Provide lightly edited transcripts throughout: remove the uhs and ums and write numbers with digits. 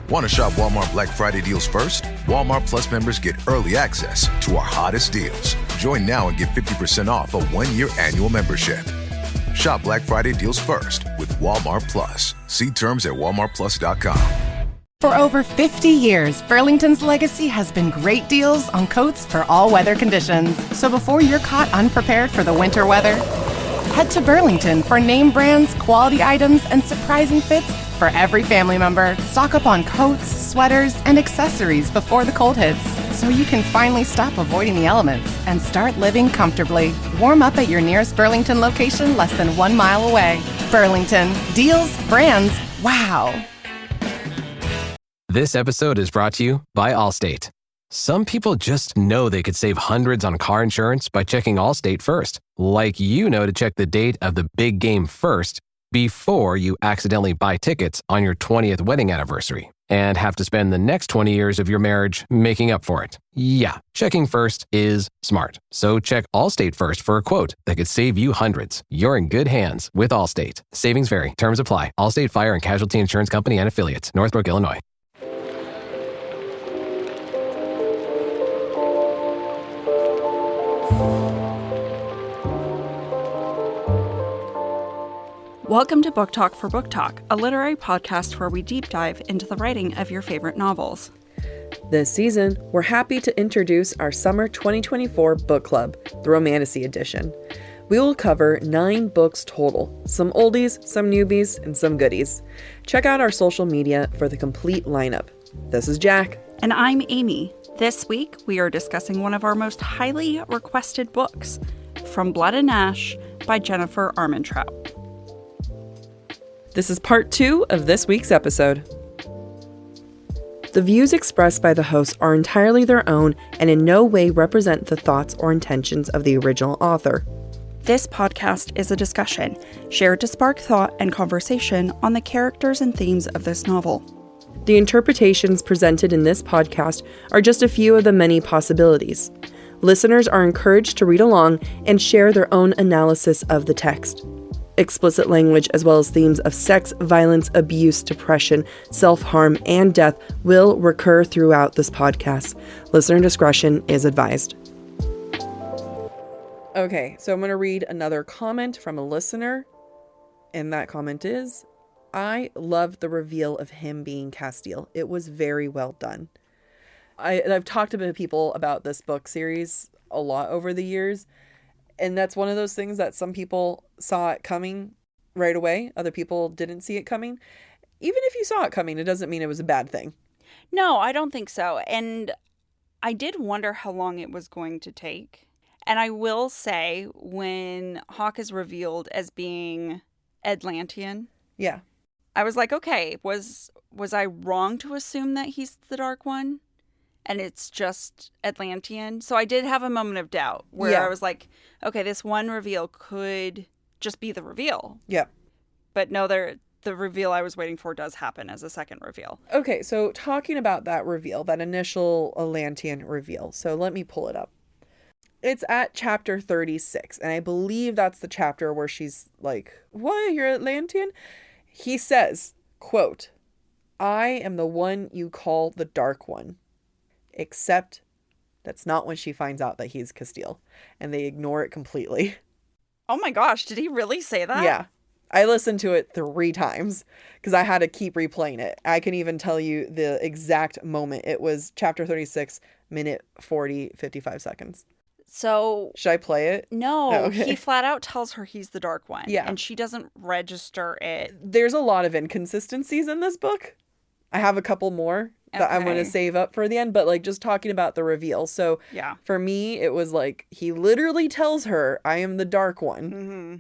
Want to shop Walmart Black Friday deals first? Walmart Plus members get early access to our hottest deals. Join now and get 50% off a 1-year annual membership. Shop Black Friday deals first with Walmart Plus. See terms at walmartplus.com. For over 50 years, Burlington's legacy has been great deals on coats for all weather conditions. So before you're caught unprepared for the winter weather, head to Burlington for name brands, quality items, and surprising fits for every family member. Stock up on coats, sweaters, and accessories before the cold hits, so you can finally stop avoiding the elements and start living comfortably. Warm up at your nearest Burlington location less than 1 mile away. Burlington. Deals, brands, wow. This episode is brought to you by Allstate. Some people just know they could save hundreds on car insurance by checking Allstate first, like you know to check the date of the big game first before you accidentally buy tickets on your 20th wedding anniversary and have to spend the next 20 years of your marriage making up for it. Yeah, checking first is smart. So check Allstate first for a quote that could save you hundreds. You're in good hands with Allstate. Savings vary. Terms apply. Allstate Fire and Casualty Insurance Company and Affiliates. Northbrook, Illinois. Welcome to Book Talk for BookTok, a literary podcast where we deep dive into the writing of your favorite novels. This season, we're happy to introduce our summer 2024 book club, the Romantasy Edition. We will cover 9 books total, some oldies, some newbies, and some goodies. Check out our social media for the complete lineup. This is Jack. And I'm Amy. This week, we are discussing one of our most highly requested books, From Blood and Ash by Jennifer Armentrout. This is part 2 of this week's episode. The views expressed by the hosts are entirely their own and in no way represent the thoughts or intentions of the original author. This podcast is a discussion, shared to spark thought and conversation on the characters and themes of this novel. The interpretations presented in this podcast are just a few of the many possibilities. Listeners are encouraged to read along and share their own analysis of the text. Explicit language as well as themes of sex, violence, abuse, depression, self-harm, and death will recur throughout this podcast. Listener discretion is advised. Okay, so I'm going to read another comment from a listener, and that comment is, I loved the reveal of him being Castile. It was very well done. I've talked to people about this book series a lot over the years, and that's one of those things that some people saw it coming right away. Other people didn't see it coming. Even if you saw it coming, it doesn't mean it was a bad thing. No, I don't think so. And I did wonder how long it was going to take. And I will say, when Hawk is revealed as being Atlantean, yeah, I was like, okay, was I wrong to assume that he's the Dark One? And it's just Atlantean. So I did have a moment of doubt where I was like, okay, this one reveal could just be the reveal. Yeah. But no, the reveal I was waiting for does happen as a second reveal. Okay, so talking about that reveal, that initial Atlantean reveal. So let me pull it up. It's at chapter 36. And I believe that's the chapter where she's like, what, you're Atlantean? He says, quote, I am the one you call the Dark One. Except that's not when she finds out that he's Castile, and they ignore it completely. Oh my gosh, did he really say that? Yeah. I listened to it 3 times because I had to keep replaying it. I can even tell you the exact moment. It was chapter 36, minute 40, 55 seconds. So should I play it? No, Oh, okay. He flat out tells her he's the Dark One. Yeah. And she doesn't register it. There's a lot of inconsistencies in this book. I have a couple more that I want to save up for the end, but like just talking about the reveal. So yeah, for me, it was like he literally tells her, I am the Dark One. Mm-hmm.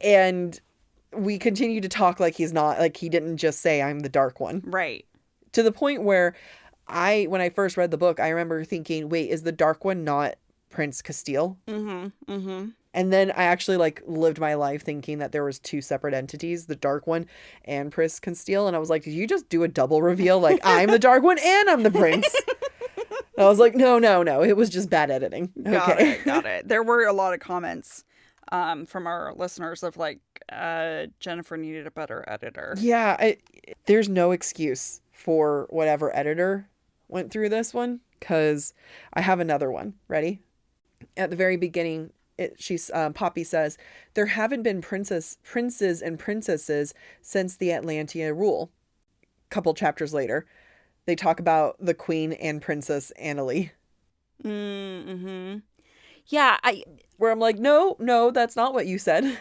And we continue to talk like he's not, like he didn't just say I'm the Dark One. Right. To the point where when I first read the book, I remember thinking, wait, is the Dark One not Prince Castile? Mm-hmm. Mm-hmm. And then I actually like lived my life thinking that there was 2 separate entities, the Dark One and Prince Castile. And I was like, did you just do a double reveal? Like I'm the Dark One and I'm the Prince. I was like, no. It was just bad editing. Okay. Got it. There were a lot of comments from our listeners of like, Jennifer needed a better editor. Yeah. There's no excuse for whatever editor went through this one, because I have another one. Ready? At the very beginning, Poppy says, there haven't been princes and princesses since the Atlantia rule. Couple chapters later, they talk about the queen and Princess Annalie. Mm-hmm. Yeah, where I'm like, no, that's not what you said.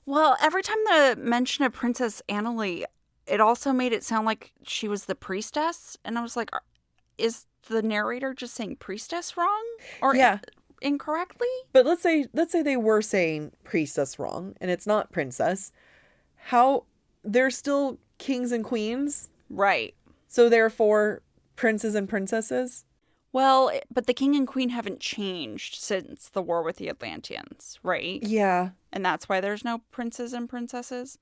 Well, every time the mention of Princess Annalie, it also made it sound like she was the priestess. And I was like, is the narrator just saying priestess wrong? Or incorrectly? But let's say they were saying priestess wrong and it's not princess. How they're still kings and queens? Right. So therefore, princes and princesses? Well, but the king and queen haven't changed since the war with the Atlanteans, right? Yeah. And that's why there's no princes and princesses.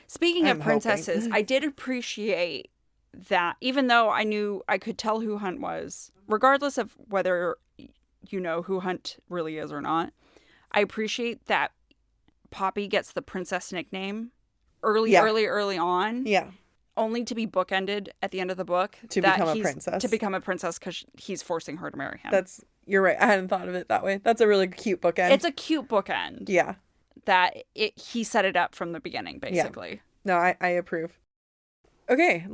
Speaking of princesses, I did appreciate that, even though I could tell who Hunt was, regardless of whether you know who Hunt really is or not, I appreciate that Poppy gets the princess nickname early on. Yeah. Only to be bookended at the end of the book. To become a princess. To become a princess because he's forcing her to marry him. You're right. I hadn't thought of it that way. That's a really cute bookend. It's a cute bookend. Yeah. He set it up from the beginning, basically. Yeah. No, I approve. Okay,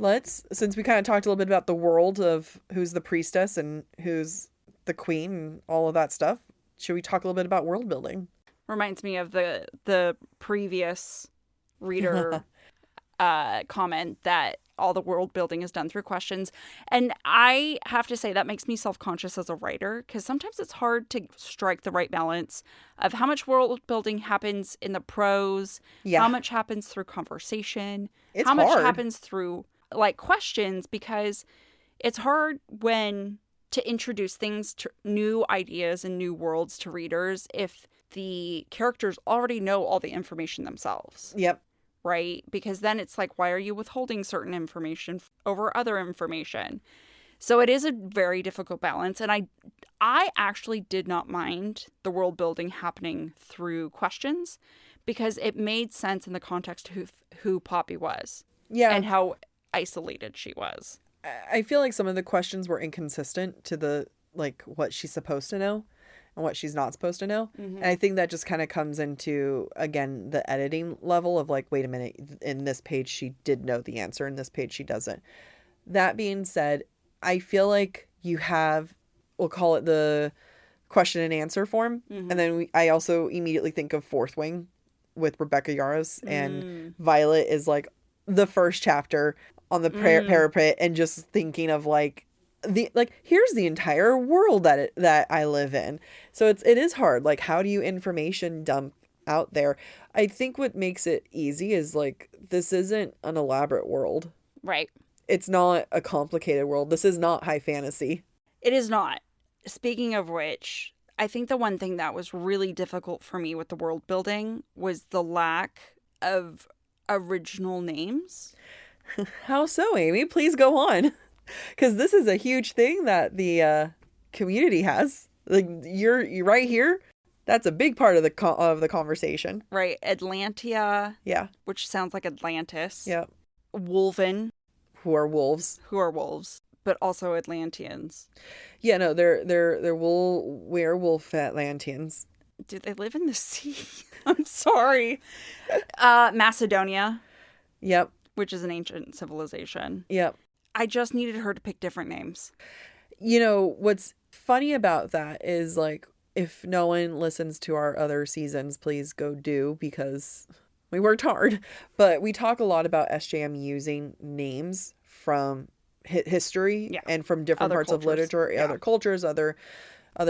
since we kind of talked a little bit about the world of who's the priestess and who's the queen and all of that stuff, should we talk a little bit about world building? Reminds me of the previous reader comment that all the world building is done through questions. And I have to say that makes me self-conscious as a writer, because sometimes it's hard to strike the right balance of how much world building happens in the prose, how much happens through conversation, how much happens through questions, because it's hard when to introduce things to new ideas and new worlds to readers if the characters already know all the information themselves. Yep. Right? Because then it's like, why are you withholding certain information over other information? So it is a very difficult balance. And I actually did not mind the world building happening through questions, because it made sense in the context of who Poppy was. Yeah. And how isolated she was. I feel like some of the questions were inconsistent to the, what she's supposed to know and what she's not supposed to know. Mm-hmm. And I think that just kind of comes into, again, the editing level of wait a minute, in this page she did know the answer, in this page she doesn't. That being said, I feel like you have, we'll call it the question and answer form. Mm-hmm. And then I also immediately think of Fourth Wing with Rebecca Yarros, and Violet is the first chapter on the parapet, and just thinking of here's the entire world that I live in. So it is hard. How do you information dump out there? I think what makes it easy is this isn't an elaborate world. Right. It's not a complicated world. This is not high fantasy. It is not. Speaking of which, I think the one thing that was really difficult for me with the world building was the lack of original names. How so, Amy? Please go on. Because this is a huge thing that the community has. You're right here. That's a big part of the conversation. Right. Atlantia. Yeah. Which sounds like Atlantis. Yeah. Wolven. Who are wolves. But also Atlanteans. Yeah, no, they're werewolf Atlanteans. Do they live in the sea? I'm sorry. Macedonia. Yep. Which is an ancient civilization. Yep. I just needed her to pick different names. What's funny about that is if no one listens to our other seasons, please go do, because we worked hard. But we talk a lot about SJM using names from history and from different parts of literature, other cultures, other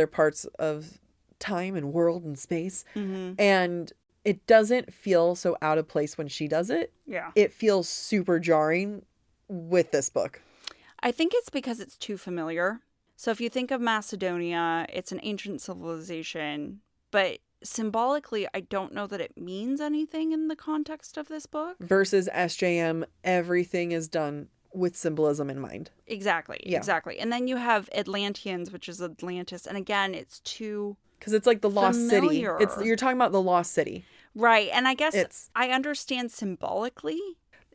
parts of time and world and space. Mm-hmm. And it doesn't feel so out of place when she does it. Yeah. It feels super jarring with this book. I think it's because it's too familiar. So if you think of Macedonia, it's an ancient civilization, but symbolically, I don't know that it means anything in the context of this book. Versus SJM, everything is done with symbolism in mind. Exactly. Yeah. Exactly. And then you have Atlanteans, which is Atlantis. And again, it's too... Because it's the lost familiar. City. You're talking about the lost city. Right. And I guess I understand symbolically.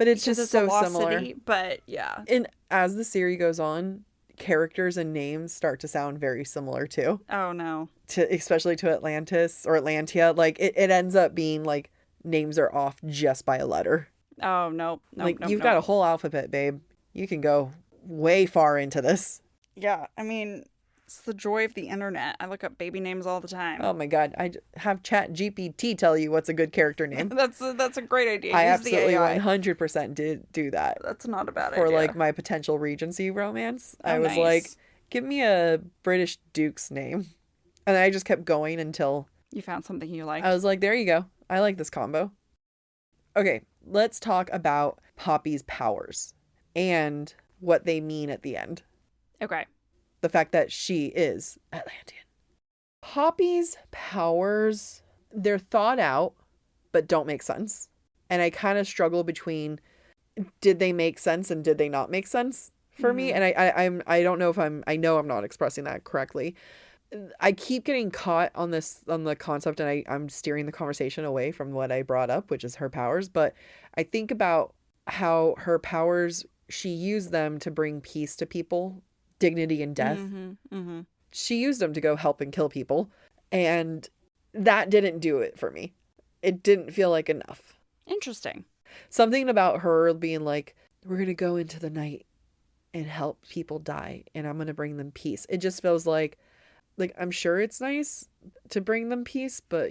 But it's because just it's a so lost similar. city, but yeah. And as the series goes on, characters and names start to sound very similar too. Oh no. Especially to Atlantis or Atlantia. Like it ends up being like names are off just by a letter. Oh no. Like you've got a whole alphabet, babe. You can go way far into this. Yeah, I mean, it's the joy of the internet. I look up baby names all the time. Oh my God. I have Chat GPT tell you what's a good character name. That's a great idea. I Use absolutely the AI. 100% did do that. That's not a bad For idea. like my potential Regency romance. Oh, I was nice. like, give me a British Duke's name. And I just kept going until You found something you liked. I was like, there you go. I like this combo. Okay, let's talk about Poppy's powers and what they mean at the end. Okay. The fact that she is Atlantean. Poppy's powers, they're thought out, but don't make sense. And I kind of struggle between did they make sense and did they not make sense for me? And I don't know if I know I'm not expressing that correctly. I keep getting caught on the concept, and I'm steering the conversation away from what I brought up, which is her powers. But I think about how her powers, she used them to bring peace to people, dignity in death. She used them to go help and kill people. And that didn't do it for me. It didn't feel like enough. Interesting. Something about her being like, we're going to go into the night and help people die, and I'm going to bring them peace. It just feels like I'm sure it's nice to bring them peace, but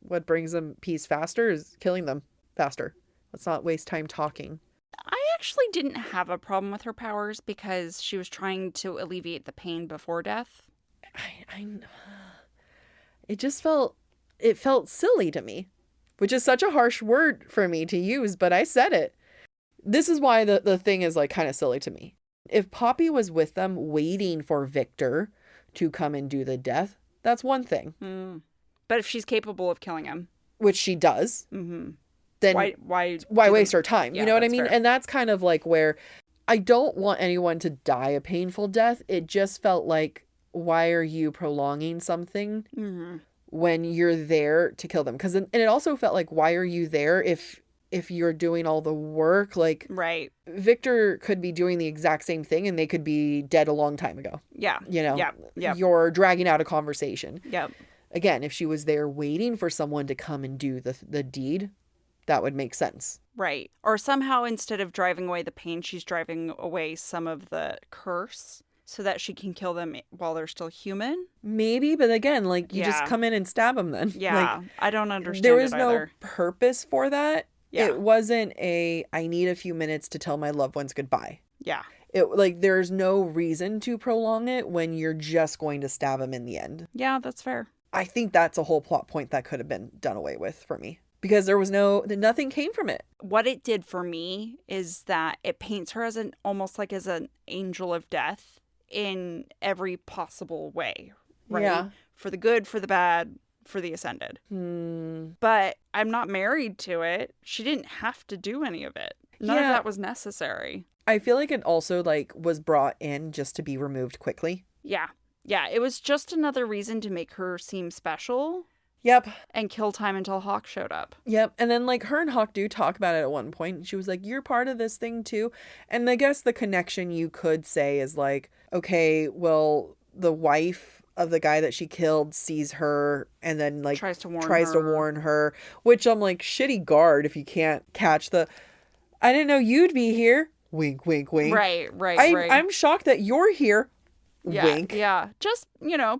what brings them peace faster is killing them faster. Let's not waste time talking. I actually didn't have a problem with her powers because she was trying to alleviate the pain before death. It felt silly to me, which is such a harsh word for me to use, but I said it. This is why the thing is like kind of silly to me. If Poppy was with them waiting for Victor to come and do the death, that's one thing. But if she's capable of killing him, which she does, then why waste her time? Yeah, you know what I mean? fair. And that's kind of like where I don't want anyone to die a painful death. It just felt like, why are you prolonging something when you're there to kill them? And it also felt like, why are you there if you're doing all the work? Like, right. Victor could be doing the exact same thing and they could be dead a long time ago. Yeah. Yeah. You're dragging out a conversation. Yep. Again, if she was there waiting for someone to come and do the deed, that would make sense. Right. Or somehow instead of driving away the pain, she's driving away some of the curse so that she can kill them while they're still human. Maybe, but again, like, you just come in and stab them then. Yeah. Like, I don't understand there was it no either. purpose for that. Yeah. It wasn't I need a few minutes to tell my loved ones goodbye. Yeah. There's no reason to prolong it when you're just going to stab them in the end. Yeah, that's fair. I think that's a whole plot point that could have been done away with for me. Because there was nothing came from it. What it did for me is that it paints her as almost like as an angel of death in every possible way, right? Yeah. For the good, for the bad, for the ascended. But I'm not married to it. She didn't have to do any of it. None of that was necessary. I feel like it also was brought in just to be removed quickly. Yeah. Yeah, it was just another reason to make her seem special. Yep. And kill time until Hawk showed up. Yep. And then her and Hawk do talk about it at one point. She was like, you're part of this thing too. And I guess the connection you could say is like, okay, well, the wife of the guy that she killed sees her and then tries to warn her, which I'm like, shitty guard if you can't catch I didn't know you'd be here. Wink, wink, wink. Right. I'm shocked that you're here. Yeah, Wink. Yeah. Just,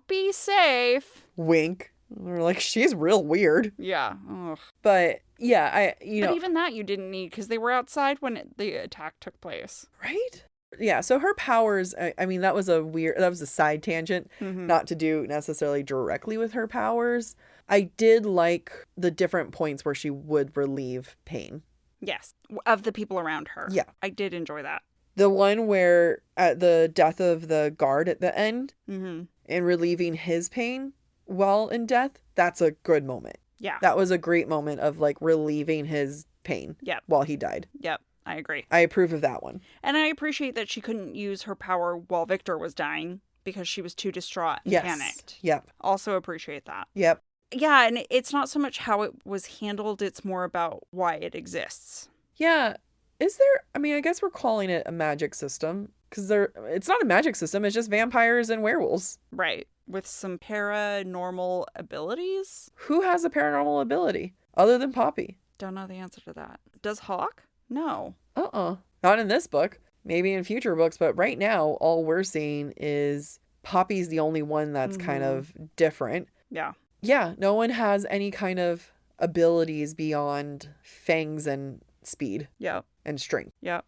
be safe. Wink. We're like, she's real weird. Yeah. Ugh. But yeah, But even that you didn't need because they were outside when the attack took place. Right? Yeah. So her powers, I mean, that was a side tangent, not to do necessarily directly with her powers. I did like the different points where she would relieve pain. Yes. Of the people around her. Yeah. I did enjoy that. The one where at the death of the guard at the end and relieving his pain while in death, that's a good moment. Yeah. That was a great moment of relieving his pain while he died. Yep. I agree. I approve of that one. And I appreciate that she couldn't use her power while Victor was dying because she was too distraught and panicked. Yep. Also appreciate that. Yep. Yeah, and it's not so much how it was handled, it's more about why it exists. Yeah. Is there, I mean, I guess we're calling it a magic system because it's not a magic system. It's just vampires and werewolves. Right. With some paranormal abilities? Who has a paranormal ability other than Poppy? Don't know the answer to that. Does Hawk? No. Not in this book. Maybe in future books, but right now, all we're seeing is Poppy's the only one that's kind of different. Yeah. Yeah, no one has any kind of abilities beyond fangs and speed. Yep. And strength. Yep.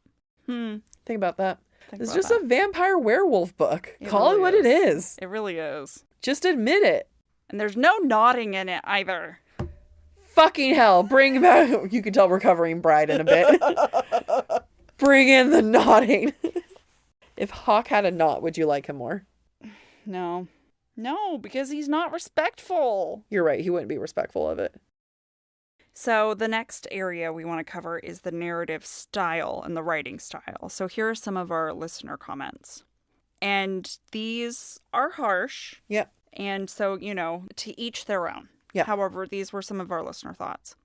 Think about that. It's just that. a vampire werewolf book. Call it what it is. It really is. Just admit it. And there's no nodding in it either. Fucking hell. Bring back. You can tell we're covering Bride in a bit. Bring in the nodding. If Hawk had a knot, would you like him more? No. No, because he's not respectful. You're right. He wouldn't be respectful of it. So the next area we want to cover is the narrative style and the writing style. So here are some of our listener comments. And these are harsh. Yep. And so, to each their own. Yeah. However, these were some of our listener thoughts.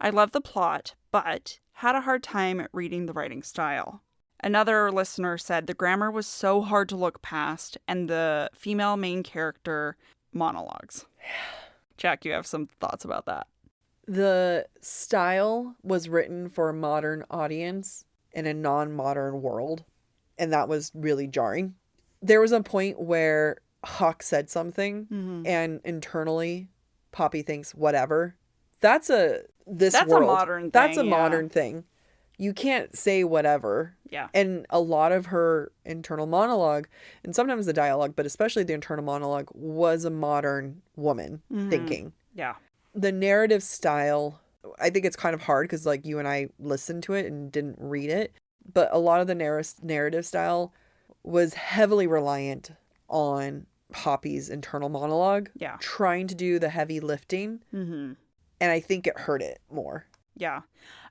I love the plot, but had a hard time reading the writing style. Another listener said the grammar was so hard to look past and the female main character monologues. Jack, you have some thoughts about that. The style was written for a modern audience in a non-modern world, and that was really jarring. There was a point where Hawk said something, and internally, Poppy thinks, whatever. That's a modern thing. That's a modern thing. You can't say whatever. Yeah. And a lot of her internal monologue, and sometimes the dialogue, but especially the internal monologue, was a modern woman thinking. Yeah. The narrative style, I think it's kind of hard because like you and I listened to it and didn't read it. But a lot of the narrative style was heavily reliant on Poppy's internal monologue. Yeah. Trying to do the heavy lifting. Mm-hmm. And I think it hurt it more. Yeah.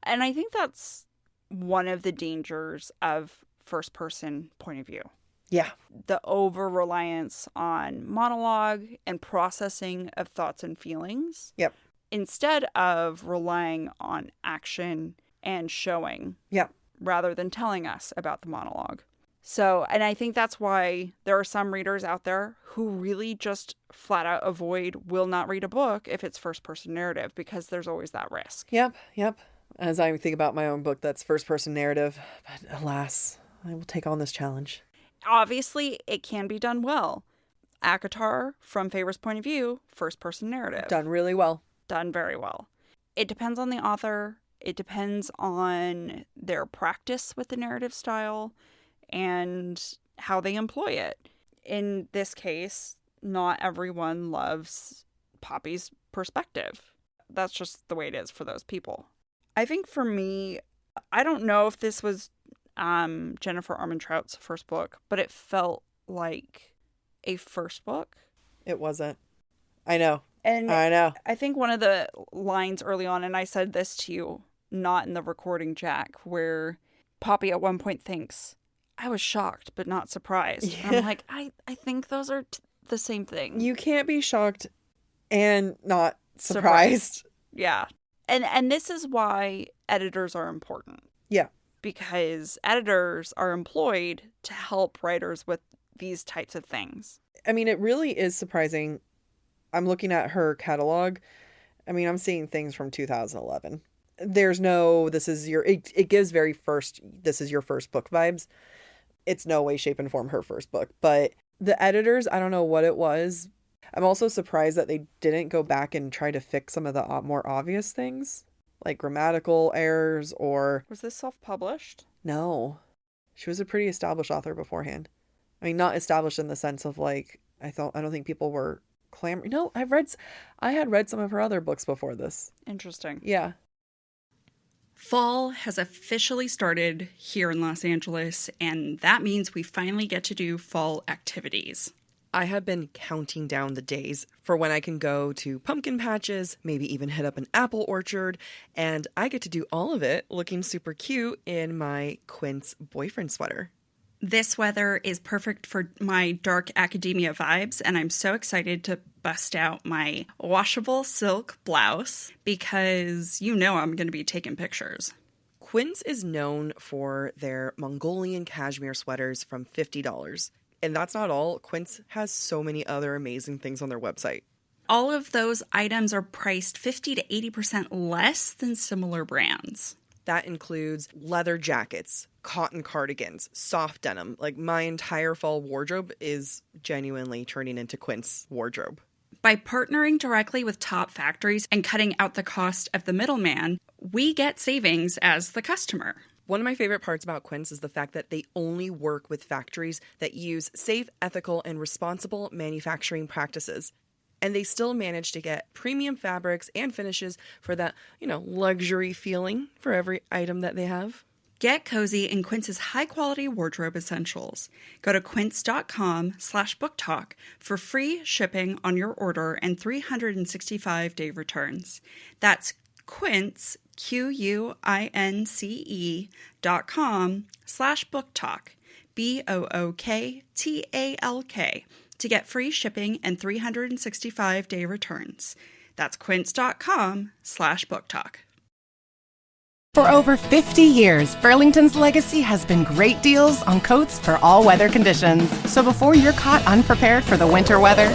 And I think that's one of the dangers of first person point of view. Yeah. The over-reliance on monologue and processing of thoughts and feelings. Yep. Instead of relying on action and showing. Yep. Rather than telling us about the monologue. So, and I think that's why there are some readers out there who really just flat out will not read a book if it's first-person narrative because there's always that risk. Yep. As I think about my own book that's first-person narrative, but alas, I will take on this challenge. Obviously, it can be done well. ACOTAR, from Favor's point of view, first-person narrative. Done really well. Done very well. It depends on the author. It depends on their practice with the narrative style and how they employ it. In this case, not everyone loves Poppy's perspective. That's just the way it is for those people. I think for me, I don't know if this was Jennifer Armentrout's first book, but it felt like a first book. It wasn't. I know. And I know. I think one of the lines early on, and I said this to you, not in the recording, Jack, where Poppy at one point thinks, I was shocked, but not surprised. Yeah. And I'm like, I think those are the same thing. You can't be shocked and not surprised. Yeah. And this is why editors are important. Yeah. Because editors are employed to help writers with these types of things. I mean, it really is surprising. I'm looking at her catalog. I mean, I'm seeing things from 2011. There's no, it gives this is your first book vibes. It's no way, shape, and form her first book. But the editors, I don't know what it was. I'm also surprised that they didn't go back and try to fix some of the more obvious things, like grammatical errors or... Was this self-published? No. She was a pretty established author beforehand. I mean, not established in the sense of like, I don't think people were clamoring. No, I had read some of her other books before this. Interesting. Yeah. Fall has officially started here in Los Angeles, and that means we finally get to do fall activities. I have been counting down the days for when I can go to pumpkin patches, maybe even hit up an apple orchard, and I get to do all of it looking super cute in my Quince boyfriend sweater. This weather is perfect for my dark academia vibes, and I'm so excited to bust out my washable silk blouse because I'm going to be taking pictures. Quince is known for their Mongolian cashmere sweaters from $50. And that's not all. Quince has so many other amazing things on their website. All of those items are priced 50 to 80% less than similar brands. That includes leather jackets, cotton cardigans, soft denim. Like, my entire fall wardrobe is genuinely turning into Quince wardrobe. By partnering directly with top factories and cutting out the cost of the middleman, we get savings as the customer. One of my favorite parts about Quince is the fact that they only work with factories that use safe, ethical, and responsible manufacturing practices. And they still manage to get premium fabrics and finishes for that, luxury feeling for every item that they have. Get cozy in Quince's high-quality wardrobe essentials. Go to quince.com/booktalk for free shipping on your order and 365-day returns. That's Quince, QUINCE.com/booktalk, BOOKTALK, to get free shipping and 365-day returns. That's quince.com/booktalk. For over 50 years, Burlington's legacy has been great deals on coats for all weather conditions. So before you're caught unprepared for the winter weather,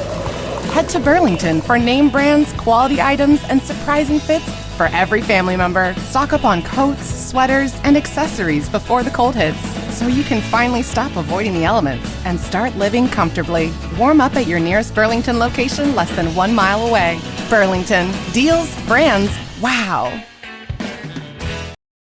head to Burlington for name brands, quality items, and surprising fits for every family member. Stock up on coats, sweaters, and accessories before the cold hits, so you can finally stop avoiding the elements and start living comfortably. Warm up at your nearest Burlington location less than 1 mile away. Burlington. Deals, brands, wow.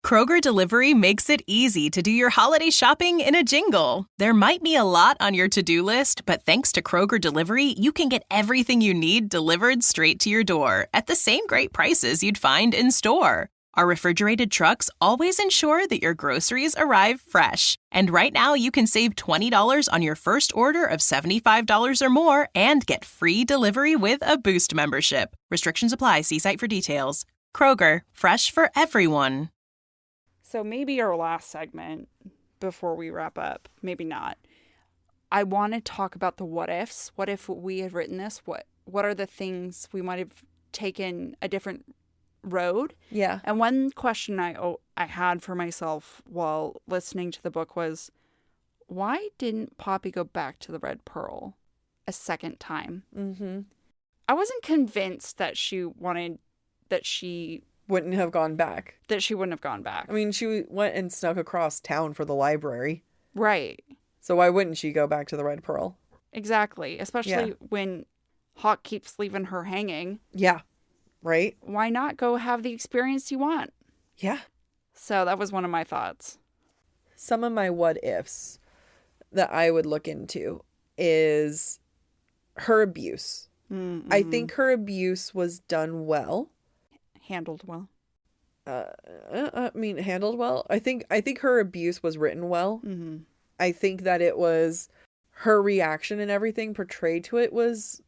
Kroger Delivery makes it easy to do your holiday shopping in a jingle. There might be a lot on your to-do list, but thanks to Kroger Delivery, you can get everything you need delivered straight to your door at the same great prices you'd find in store. Our refrigerated trucks always ensure that your groceries arrive fresh. And right now, you can save $20 on your first order of $75 or more and get free delivery with a Boost membership. Restrictions apply. See site for details. Kroger, fresh for everyone. So maybe our last segment before we wrap up, maybe not. I want to talk about the what ifs. What if we had written this? What are the things we might have taken a different road? Yeah. And one question I had for myself while listening to the book was, why didn't Poppy go back to the Red Pearl a second time? Mm-hmm. I wasn't convinced that she wouldn't have gone back. That she wouldn't have gone back. I mean, she went and snuck across town for the library. Right. So why wouldn't she go back to the Red Pearl? Exactly. Especially when Hawk keeps leaving her hanging. Yeah. Right? Why not go have the experience you want? Yeah. So that was one of my thoughts. Some of my what ifs that I would look into is her abuse. Mm-hmm. I think her abuse was done well. Handled well. Handled well. I think her abuse was written well. Mm-hmm. I think that it was her reaction and everything portrayed to it was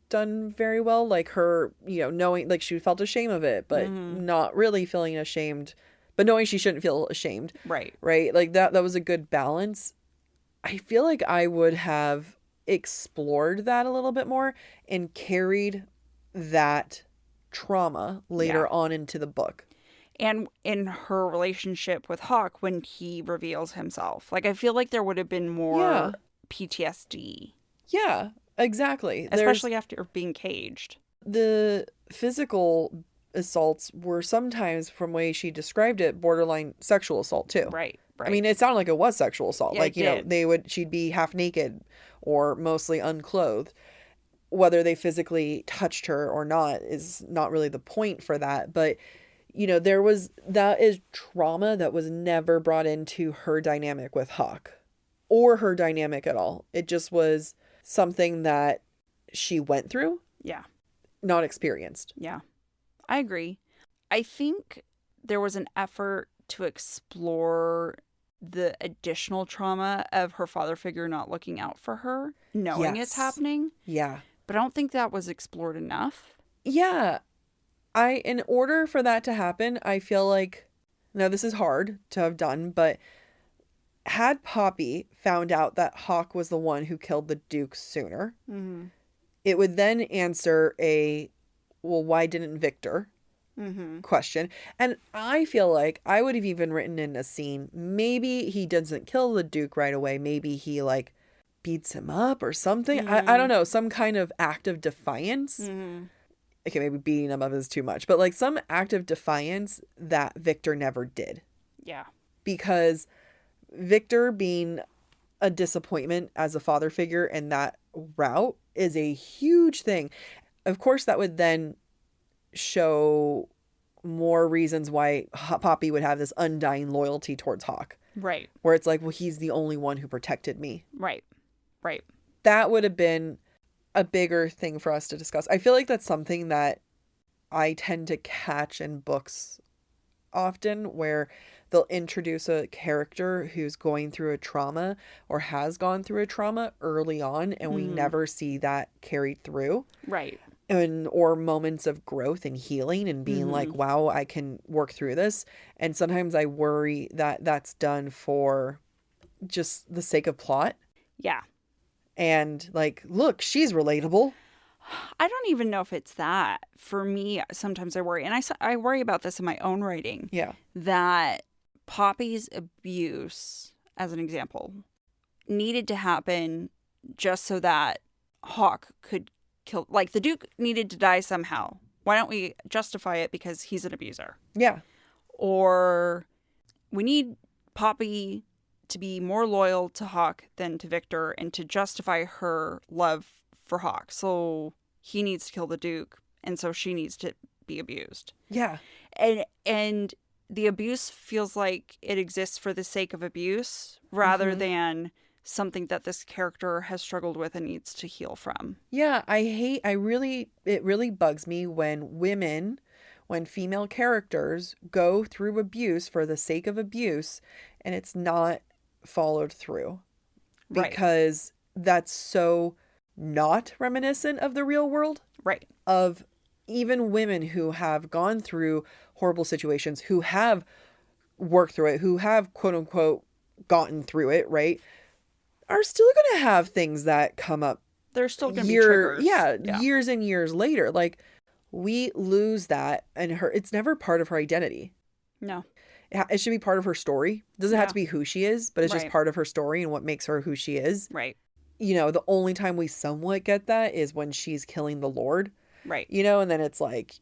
done very well. Like her, knowing, like she felt ashamed of it, but not really feeling ashamed, but knowing she shouldn't feel ashamed. Right. Right. Like that was a good balance. I feel like I would have explored that a little bit more and carried that trauma later on into the book. And in her relationship with Hawk when he reveals himself. Like, I feel like there would have been more PTSD. Yeah, exactly. Especially after being caged. The physical assaults were sometimes, from the way she described it, borderline sexual assault too. Right. I mean, it sounded like it was sexual assault. Yeah, like, she'd be half naked or mostly unclothed. Whether they physically touched her or not is not really the point for that. But, that is trauma that was never brought into her dynamic with Hawk or her dynamic at all. It just was something that she went through. Yeah. Not experienced. Yeah. I agree. I think there was an effort to explore the additional trauma of her father figure not looking out for her, knowing it's happening. Yeah. But I don't think that was explored enough. Yeah. In order for that to happen, I feel like, now this is hard to have done, but had Poppy found out that Hawk was the one who killed the Duke sooner, it would then answer well, why didn't Victor? question. And I feel like I would have even written in a scene, maybe he doesn't kill the Duke right away. Maybe he like beats him up or something. I don't know, some kind of act of defiance. Okay, maybe beating him up is too much, but like some act of defiance that Victor never did. Yeah. Because Victor being a disappointment as a father figure in that route is a huge thing. Of course, that would then show more reasons why Poppy would have this undying loyalty towards Hawk. Right. Where it's like, well, he's the only one who protected me. Right. Right. That would have been a bigger thing for us to discuss. I feel like that's something that I tend to catch in books often, where they'll introduce a character who's going through a trauma or has gone through a trauma early on, and we never see that carried through. Right. Or moments of growth and healing and being like, wow, I can work through this. And sometimes I worry that that's done for just the sake of plot. Yeah. And like, look, she's relatable. I don't even know if it's that. For me, sometimes I worry. And I worry about this in my own writing. Yeah. That Poppy's abuse, as an example, needed to happen just so that Hawk could kill. Like, the Duke needed to die somehow. Why don't we justify it because he's an abuser? Yeah. Or we need Poppy to be more loyal to Hawk than to Victor and to justify her love for Hawk. So he needs to kill the Duke, and so she needs to be abused. Yeah. And the abuse feels like it exists for the sake of abuse rather than something that this character has struggled with and needs to heal from. Yeah, it really bugs me when female characters go through abuse for the sake of abuse and it's not followed through. Right. Because that's so not reminiscent of the real world. Right. Of even women who have gone through horrible situations, who have worked through it, who have quote unquote gotten through it, right, are still going to have things that come up. They're still going to be triggers. Yeah, years and years later. Like, we lose that, and it's never part of her identity. No. It should be part of her story. It doesn't have to be who she is, but it's just Right. part of her story and what makes her who she is. Right. You know, the only time we somewhat get that is when she's killing the Lord. Right. You know, and then it's like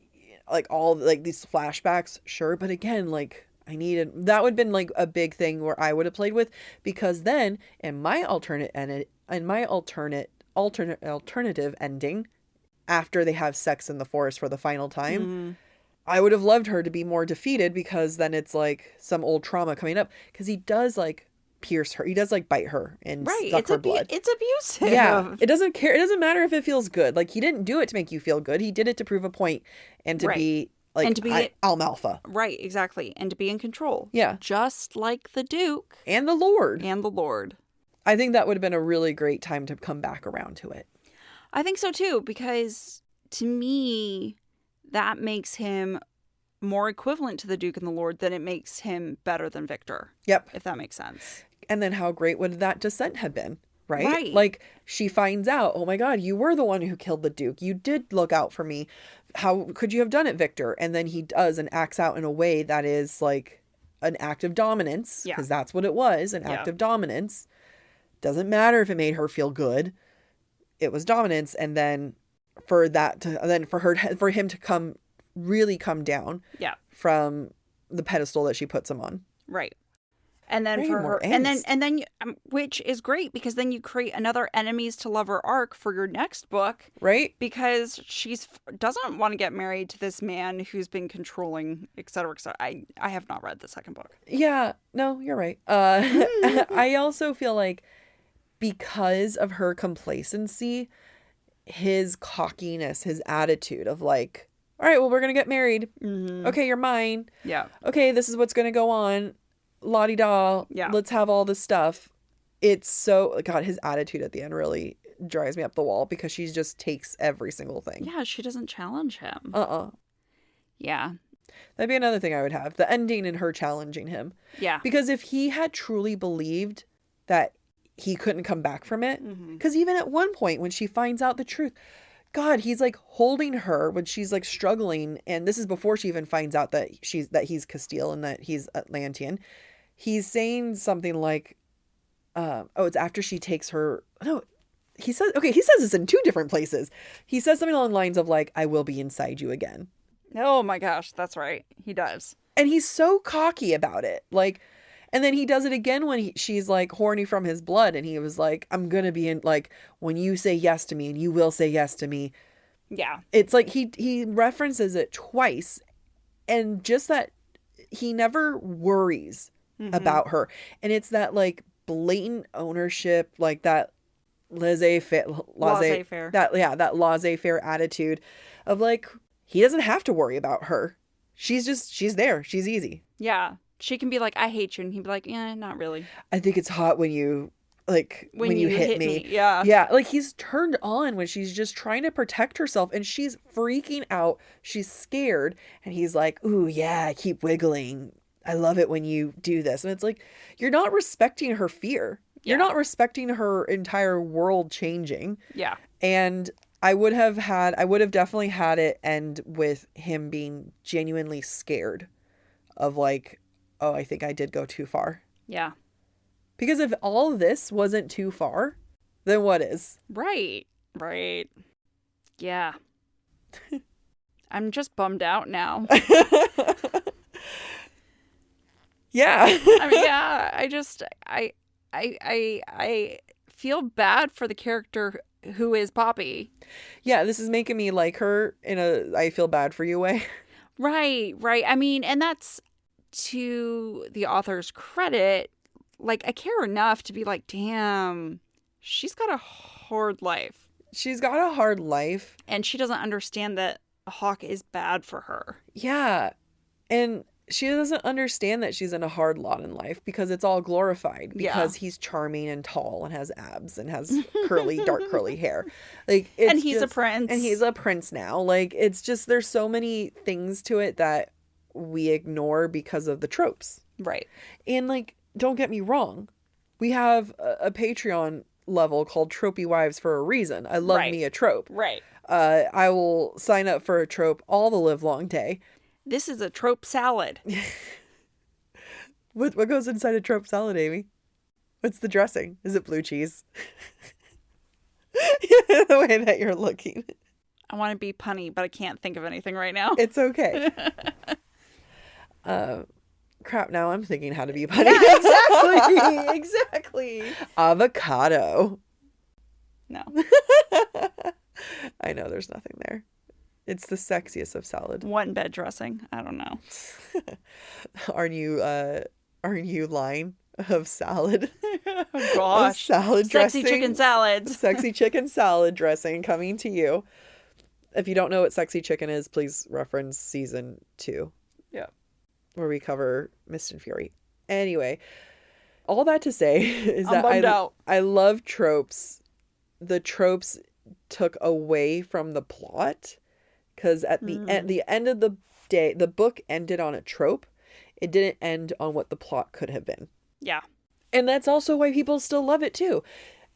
all like these flashbacks, sure, but again, like that would have been like a big thing where I would have played with, because then in my alternative ending, after they have sex in the forest for the final time, I would have loved her to be more defeated, because then it's like some old trauma coming up, because he does like pierce her, he does like bite her and suck her blood. It's abusive. Yeah, it doesn't matter if it feels good. Like, he didn't do it to make you feel good, he did it to prove a point and to be like, and to be almalfa. Right, exactly, and to be in control. Yeah, just like the Duke and the Lord. I think that would have been a really great time to come back around to it. I think so too, because to me, that makes him more equivalent to the Duke and the Lord than it makes him better than Victor. Yep. If that makes sense. And then how great would that descent have been, right? Right. Like, she finds out, oh my God, you were the one who killed the Duke. You did look out for me. How could you have done it, Victor? And then he does and acts out in a way that is like an act of dominance, because that's what it was, an act of dominance. Doesn't matter if it made her feel good. It was dominance. And then for him to come down from the pedestal that she puts him on. Right. And then which is great, because then you create another enemies to lover arc for your next book. Right. Because she doesn't want to get married to this man who's been controlling, et cetera, et cetera. I have not read the second book. Yeah, no, you're right. I also feel like because of her complacency, his cockiness, his attitude of like, all right, well, we're going to get married. Okay, you're mine. Yeah. Okay, this is what's going to go on. La-di-da. Yeah. Let's have all this stuff. It's so, God, his attitude at the end really drives me up the wall, because she just takes every single thing. Yeah, she doesn't challenge him. Yeah. That'd be another thing I would have. The ending and her challenging him. Yeah. Because if he had truly believed that he couldn't come back from it, because even at one point when she finds out the truth, God, he's like holding her when she's like struggling. And this is before she even finds out that he's Castile and that he's Atlantean. He's saying something like, it's after she takes her. No, he says this in 2 different places. He says something along the lines of like, I will be inside you again. Oh my gosh, that's right. He does. And he's so cocky about it. Like, and then he does it again when she's like horny from his blood. And he was like, I'm going to be in, like, when you say yes to me and you will say yes to me. Yeah. It's like he references it twice. And just that he never worries about her. And it's that like blatant ownership, like that laissez-faire, that laissez-faire attitude of like, he doesn't have to worry about her. She's there. She's easy. Yeah. She can be like, I hate you. And he'd be like, yeah, not really. I think it's hot when you like, when you hit me. Yeah. Yeah. Like he's turned on when she's just trying to protect herself and she's freaking out. She's scared. And he's like, ooh, yeah, keep wiggling. I love it when you do this. And it's like, you're not respecting her fear. You're not respecting her entire world changing. Yeah. And I would have definitely had it end with him being genuinely scared of like, oh, I think I did go too far. Yeah. Because if all of this wasn't too far, then what is? Right. Yeah. I'm just bummed out now. Yeah. I mean, yeah, I feel bad for the character who is Poppy. Yeah, this is making me like her in a I feel bad for you way. Right. I mean, and that's to the author's credit. Like, I care enough to be like, damn, she's got a hard life. She's got a hard life. And she doesn't understand that a hawk is bad for her. Yeah. And she doesn't understand that she's in a hard lot in life because it's all glorified because he's charming and tall and has abs and has dark curly hair. Like, and he's a prince. And he's a prince now. Like, it's just, there's so many things to it that we ignore because of the tropes. Right. And like, don't get me wrong. We have a Patreon level called Tropey Wives for a reason. I love me a trope. Right. I will sign up for a trope all the live long day. This is a trope salad. What goes inside a trope salad, Amy? What's the dressing? Is it blue cheese? The way that you're looking. I want to be punny, but I can't think of anything right now. It's okay. Crap, now I'm thinking how to be punny. Yeah, exactly. Avocado. No. I know there's nothing there. It's the sexiest of salad. One bed dressing. I don't know. Aren't you lying of salad? Oh gosh. Salad dressing. Sexy chicken salads. Sexy chicken salad dressing coming to you. If you don't know what sexy chicken is, please reference season 2. Yeah. Where we cover Mist and Fury. Anyway, all that to say is that I love tropes. The tropes took away from the plot. Because at the end of the day, the book ended on a trope. It didn't end on what the plot could have been. Yeah. And that's also why people still love it too.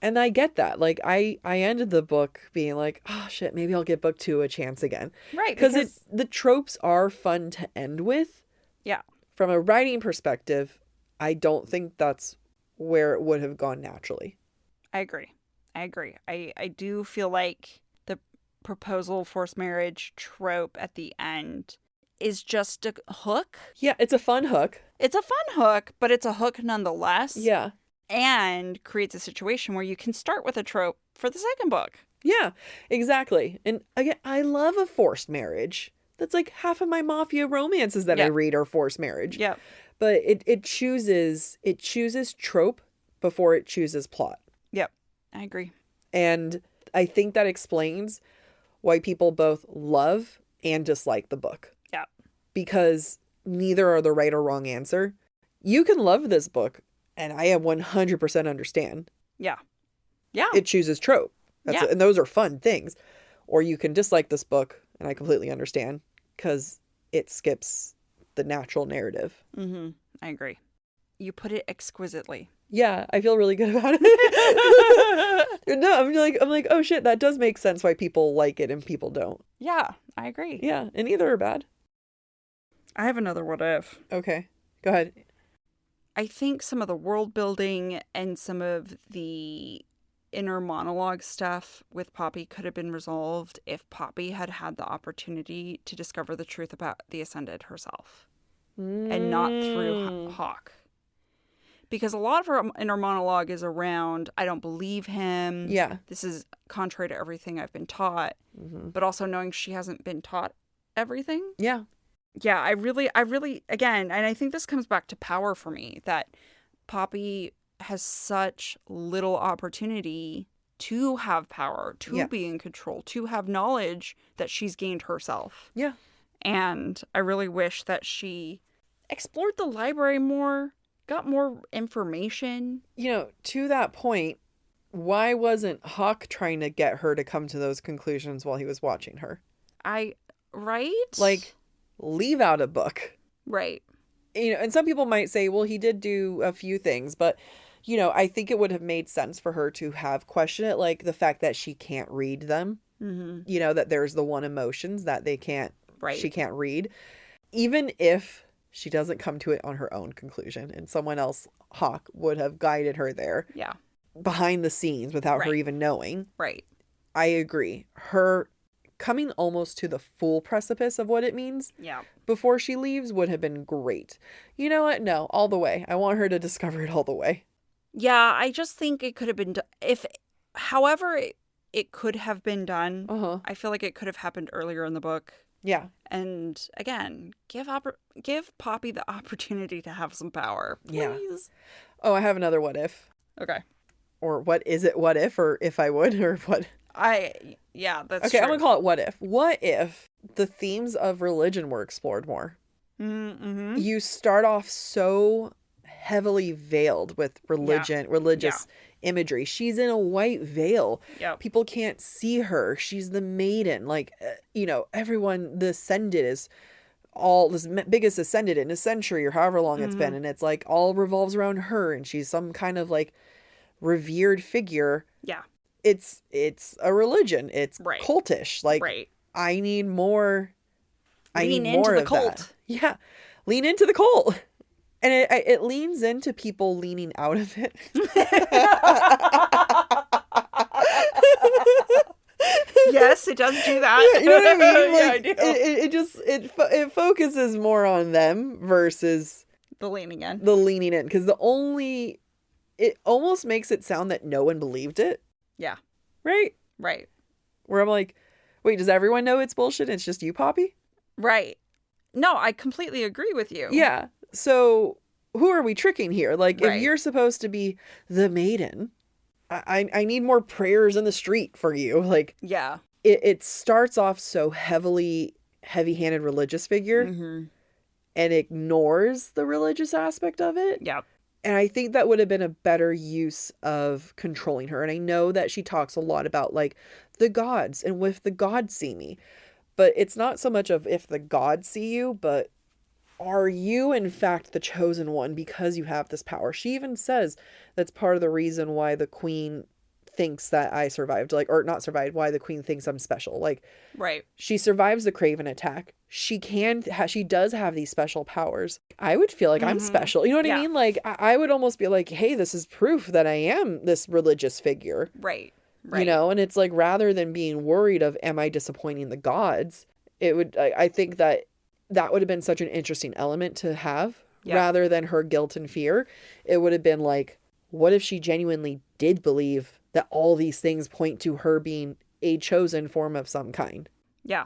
And I get that. Like, I ended the book being like, oh shit, maybe I'll give book 2 a chance again. Right. Because the tropes are fun to end with. Yeah. From a writing perspective, I don't think that's where it would have gone naturally. I agree. I do feel like the proposal forced marriage trope at the end is just a hook. Yeah, it's a fun hook. It's a fun hook, but it's a hook nonetheless. Yeah. And creates a situation where you can start with a trope for the second book. Yeah, exactly. And again, I love a forced marriage. That's like half of my mafia romances that I read are forced marriage. Yeah. But it chooses trope before it chooses plot. Yep. I agree. And I think that explains why people both love and dislike the book. Yeah. Because neither are the right or wrong answer. You can love this book, and I 100% understand. Yeah. Yeah. It chooses trope. And those are fun things. Or you can dislike this book, and I completely understand, because it skips the natural narrative. Mm-hmm. I agree. You put it exquisitely. Yeah, I feel really good about it. No, I'm like, oh shit, that does make sense why people like it and people don't. Yeah, I agree. Yeah, and either are bad. I have another what if. Okay, go ahead. I think some of the world building and some of the inner monologue stuff with Poppy could have been resolved if Poppy had had the opportunity to discover the truth about the Ascended herself and not through Hawk. Because a lot of her inner monologue is around, I don't believe him. Yeah. This is contrary to everything I've been taught. But also knowing she hasn't been taught everything. Yeah. Yeah, I really, again, and I think this comes back to power for me, that Poppy has such little opportunity to have power, to be in control, to have knowledge that she's gained herself. Yeah. And I really wish that she explored the library more, got more information. You know, to that point, why wasn't Hawk trying to get her to come to those conclusions while he was watching her? Right? Like, leave out a book. Right. You know, and some people might say, well, he did do a few things, but, you know, I think it would have made sense for her to have questioned it, like the fact that she can't read them. You know, that there's the one emotions that she can't read. Even if she doesn't come to it on her own conclusion and someone else, Hawk, would have guided her there. Yeah. Behind the scenes without her even knowing. Right. I agree. Her coming almost to the full precipice of what it means before she leaves would have been great. You know what? No, all the way. I want her to discover it all the way. Yeah, I just think it could have been however it could have been done. I feel like it could have happened earlier in the book. Yeah. And again, give Poppy the opportunity to have some power, please. Yeah. Oh, I have another what if. Okay. Or what is it? What if, or if I would, or what? That's okay. True. I'm gonna call it what if. What if the themes of religion were explored more? Mm-hmm. You start off so heavily veiled with religious imagery. She's in a white veil. People can't see her. She's the maiden. Like, you know, everyone, the Ascended is all this biggest Ascended in a century or however long it's been, and it's like all revolves around her, and she's some kind of like revered figure. Yeah. It's a religion. It's cultish. Like, I need more. Lean into the cult. That. Yeah. Lean into the cult. And it leans into people leaning out of it. Yes, it does do that. Yeah, you know what I mean? Like, yeah, I do. It focuses more on them versus the leaning in. Because it almost makes it sound that no one believed it. Yeah. Right? Right. Where I'm like, wait, does everyone know it's bullshit? It's just you, Poppy? Right. No, I completely agree with you. Yeah. So who are we tricking here? Like, if you're supposed to be the maiden, I need more prayers in the street for you. Like, yeah, it starts off so heavy-handed religious figure and ignores the religious aspect of it. Yeah. And I think that would have been a better use of controlling her. And I know that she talks a lot about like the gods and if the gods see me, but it's not so much of if the gods see you, but are you in fact the chosen one because you have this power? She even says that's part of the reason why the queen thinks that I survived, like, or not survived, why the queen thinks I'm special. Like, she survives the Craven attack. She does have these special powers. I would feel like I'm special. You know what I mean? Like, I would almost be like, hey, this is proof that I am this religious figure. Right. You know, and it's like, rather than being worried of, am I disappointing the gods? I think that would have been such an interesting element to have rather than her guilt and fear. It would have been like, what if she genuinely did believe that all these things point to her being a chosen form of some kind? Yeah,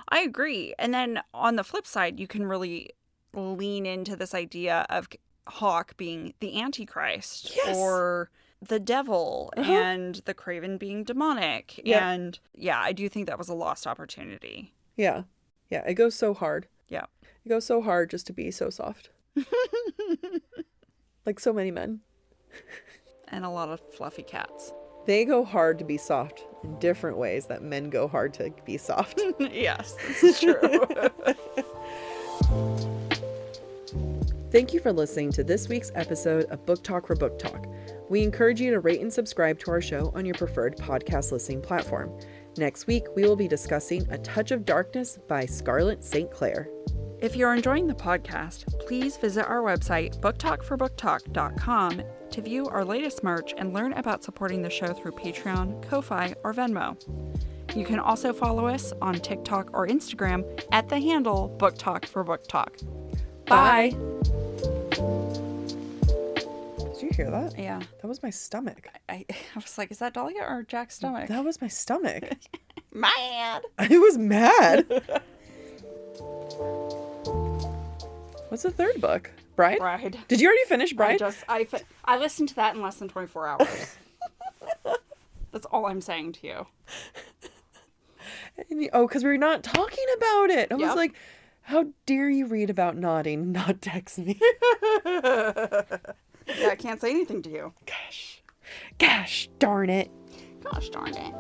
I agree. And then on the flip side, you can really lean into this idea of Hawk being the Antichrist or the devil and the Craven being demonic. Yeah. And I do think that was a lost opportunity. Yeah. Yeah. It goes so hard. Yeah. It goes so hard just to be so soft. Like so many men. And a lot of fluffy cats. They go hard to be soft in different ways that men go hard to be soft. Yes, this is true. Thank you for listening to this week's episode of Book Talk for Book Talk. We encourage you to rate and subscribe to our show on your preferred podcast listening platform. Next week, we will be discussing A Touch of Darkness by Scarlett St. Clair. If you're enjoying the podcast, please visit our website, booktalkforbooktok.com, to view our latest merch and learn about supporting the show through Patreon, Ko-Fi, or Venmo. You can also follow us on TikTok or Instagram at the handle BookTalkForBookTok. Bye! Did you hear that? Yeah. That was my stomach. I was like, is that Dahlia or Jack's stomach? That was my stomach. Mad! I was mad. What's the third book? Bride? Did you already finish Bride? I listened to that in less than 24 hours. That's all I'm saying to you. Because we're not talking about it. I was like, how dare you read about nodding and not text me? Yeah, I can't say anything to you. Gosh darn it. Gosh darn it.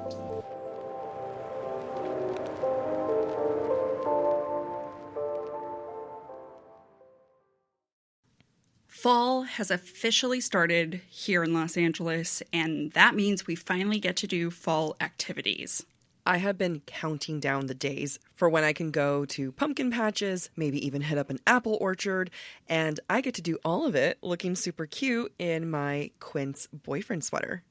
Fall has officially started here in Los Angeles, and that means we finally get to do fall activities. I have been counting down the days for when I can go to pumpkin patches, maybe even hit up an apple orchard, and I get to do all of it looking super cute in my Quince boyfriend sweater.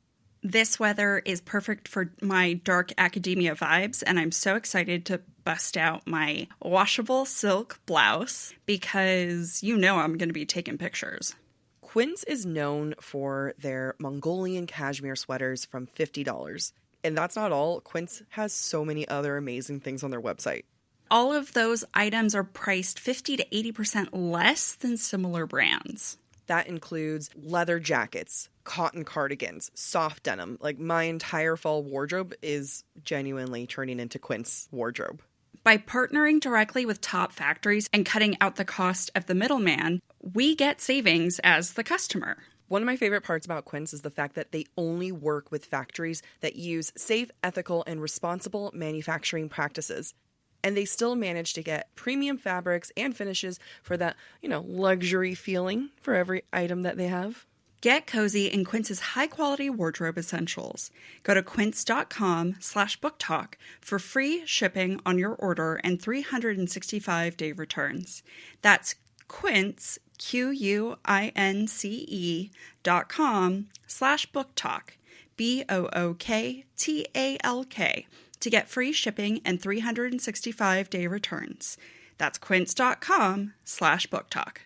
This weather is perfect for my dark academia vibes, and I'm so excited to bust out my washable silk blouse because you know I'm going to be taking pictures. Quince is known for their Mongolian cashmere sweaters from $50. And that's not all. Quince has so many other amazing things on their website. All of those items are priced 50 to 80% less than similar brands. That includes leather jackets, cotton cardigans, soft denim. Like, my entire fall wardrobe is genuinely turning into Quince wardrobe. By partnering directly with top factories and cutting out the cost of the middleman, we get savings as the customer. One of my favorite parts about Quince is the fact that they only work with factories that use safe, ethical, and responsible manufacturing practices. And they still manage to get premium fabrics and finishes for that, luxury feeling for every item that they have. Get cozy in Quince's high-quality wardrobe essentials. Go to quince.com/booktalk for free shipping on your order and 365-day returns. That's Quince, QUINCE.com/booktalk, BOOKTALK, to get free shipping and 365-day returns. That's quince.com/booktalk.